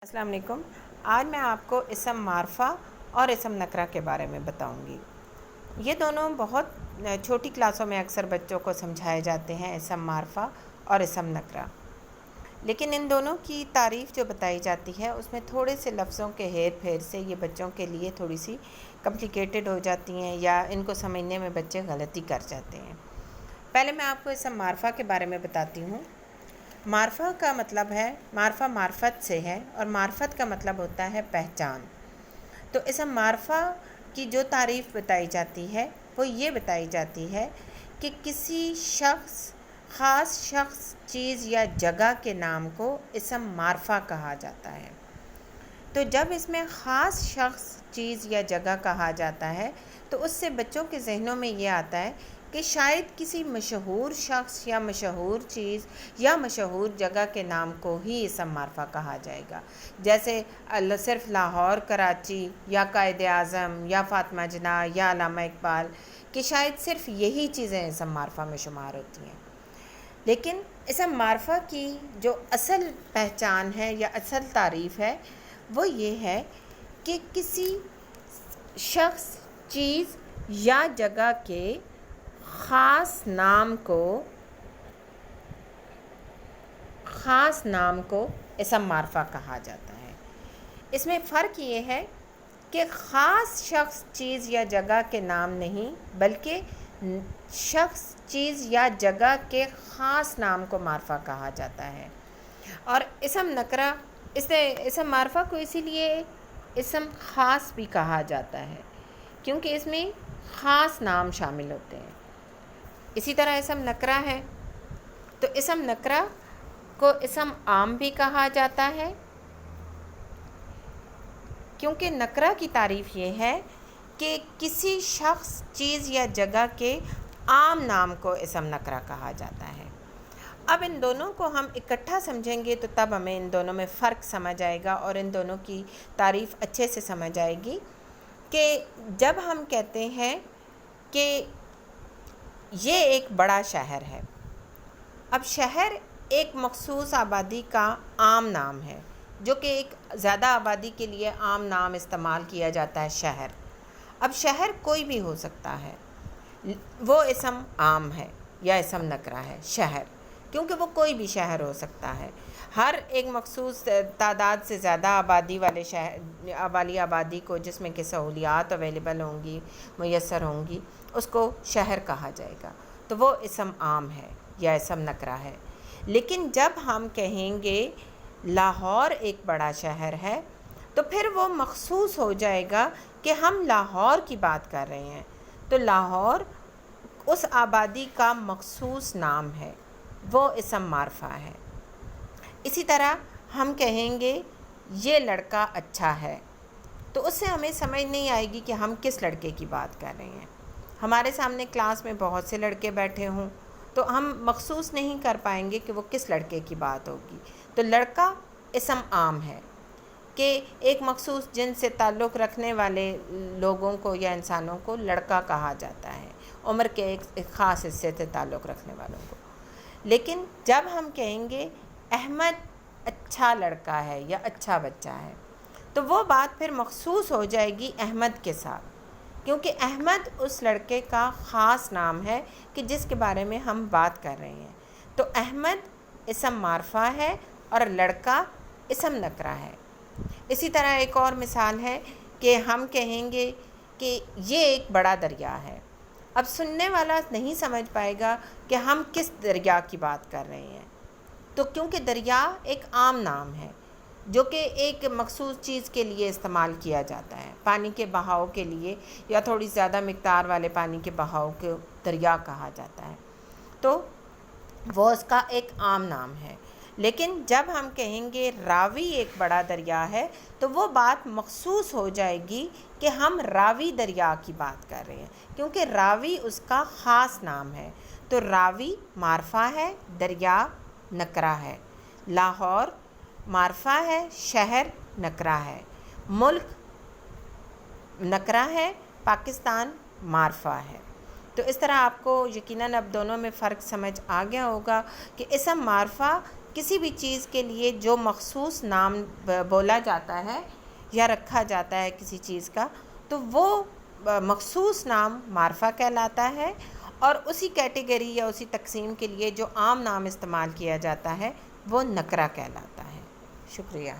अस्सलाम वालेकुम। आज मैं आपको इसम मारफा और इसम नकरा के बारे में बताऊंगी। ये दोनों बहुत छोटी क्लासों में अक्सर बच्चों को समझाए जाते हैं, इसम मारफा और इसम नकरा। लेकिन इन दोनों की तारीफ़ जो बताई जाती है उसमें थोड़े से लफ्ज़ों के हेर फेर से ये बच्चों के लिए थोड़ी सी कॉम्प्लिकेटेड हो जाती हैं या इनको समझने में बच्चे गलती कर जाते हैं। पहले मैं आपको इसम मारफा के बारे में बताती हूँ। मारफा का मतलब है, मारफा मार्फत से है और मार्फत का मतलब होता है पहचान। तो इसम मारफा की जो तारीफ़ बताई जाती है वो ये बताई जाती है कि किसी ख़ास शख्स, चीज़ या जगह के नाम को इसम मारफा कहा जाता है। तो जब इसमें ख़ास शख्स, चीज़ या जगह कहा जाता है तो उससे बच्चों के जहनों में ये आता है कि शायद किसी मशहूर शख्स या मशहूर चीज़ या मशहूर जगह के नाम को ही इसम मारफा कहा जाएगा। जैसे सिर्फ लाहौर, कराची या कायद आज़म या फ़ातिमा जिन्ना या अल्लामा इकबाल, कि शायद सिर्फ यही चीज़ें इसम मारफा में शुमार होती हैं। लेकिन इसम मारफा की जो असल पहचान है या असल तारीफ़ है वो ये है कि किसी शख्स, चीज़ या जगह के ख़ास नाम को इसम मारफा कहा जाता है। इसमें फ़र्क ये है कि ख़ास शख्स, चीज़ या जगह के नाम नहीं बल्कि शख्स, चीज़ या जगह के ख़ास नाम को मारफा कहा जाता है। और इसम नकरा, इसम मारफा को इसीलिए इसम ख़ास भी कहा जाता है क्योंकि इसमें ख़ास नाम शामिल होते हैं। इसी तरह इसम नकरा है तो इसम नकरा को इसम आम भी कहा जाता है क्योंकि नकरा की तारीफ़ ये है कि किसी शख्स, चीज़ या जगह के आम नाम को इसम नकरा कहा जाता है। अब इन दोनों को हम इकट्ठा समझेंगे तो तब हमें इन दोनों में फ़र्क समझ आएगा और इन दोनों की तारीफ़ अच्छे से समझ आएगी कि जब हम कहते हैं कि ये एक बड़ा शहर है। अब शहर एक मखसूस आबादी का आम नाम है जो कि एक ज़्यादा आबादी के लिए आम नाम इस्तेमाल किया जाता है, शहर। अब शहर कोई भी हो सकता है, वो इसम आम है या इसम नकरा है शहर, क्योंकि वो कोई भी शहर हो सकता है। हर एक मखसूस तादाद से ज़्यादा आबादी वाले शहर आबादी को जिसमें कि सहूलियात अवेलेबल होंगी, मुयस्सर होंगी, उसको शहर कहा जाएगा। तो वो इसम आम है या इसम नकरा है। लेकिन जब हम कहेंगे लाहौर एक बड़ा शहर है तो फिर वो मखसूस हो जाएगा कि हम लाहौर की बात कर रहे हैं। तो लाहौर उस आबादी का मखसूस नाम है, वो इसम मारफा है। इसी तरह हम कहेंगे ये लड़का अच्छा है तो उससे हमें समझ नहीं आएगी कि हम किस लड़के की बात कर रहे हैं। हमारे सामने क्लास में बहुत से लड़के बैठे हों तो हम मखसूस नहीं कर पाएंगे कि वो किस लड़के की बात होगी। तो लड़का इसम आम है कि एक मखसूस जिन से ताल्लुक़ रखने वाले लोगों को या इंसानों को लड़का कहा जाता है, उम्र के एक ख़ास हिस्से से ताल्लुक़ रखने वालों को। लेकिन जब हम कहेंगे अहमद अच्छा लड़का है या अच्छा बच्चा है तो वो बात फिर मखसूस हो जाएगी अहमद के साथ, क्योंकि अहमद उस लड़के का ख़ास नाम है कि जिसके बारे में हम बात कर रहे हैं। तो अहमद इसम मारफा है और लड़का इसम नकरा है। इसी तरह एक और मिसाल है कि हम कहेंगे कि ये एक बड़ा दरिया है। अब सुनने वाला नहीं समझ पाएगा कि हम किस दरिया की बात कर रहे हैं, तो क्योंकि दरिया एक आम नाम है जो कि एक मखसूस चीज़ के लिए इस्तेमाल किया जाता है, पानी के बहाव के लिए या थोड़ी ज़्यादा मिक़दार वाले पानी के बहाव को दरिया कहा जाता है, तो वो उसका एक आम नाम है। लेकिन जब हम कहेंगे रावी एक बड़ा दरिया है तो वो बात मखसूस हो जाएगी कि हम रावी दरिया की बात कर रहे हैं, क्योंकि रावी उसका ख़ास नाम है। तो रावी मारफा है, दरिया नकरा है। लाहौर मारफा है, शहर नकरा है। मुल्क नकरा है, पाकिस्तान मारफा है। तो इस तरह आपको यकीनन अब दोनों में फ़र्क समझ आ गया होगा कि इसम मारफा کسی بھی چیز کے لیے جو مخصوص نام بولا جاتا ہے یا رکھا جاتا ہے کسی چیز کا، تو وہ مخصوص نام معرفہ کہلاتا ہے، اور اسی کیٹیگری یا اسی تقسیم کے لیے جو عام نام استعمال کیا جاتا ہے وہ نکرہ کہلاتا ہے۔ شکریہ۔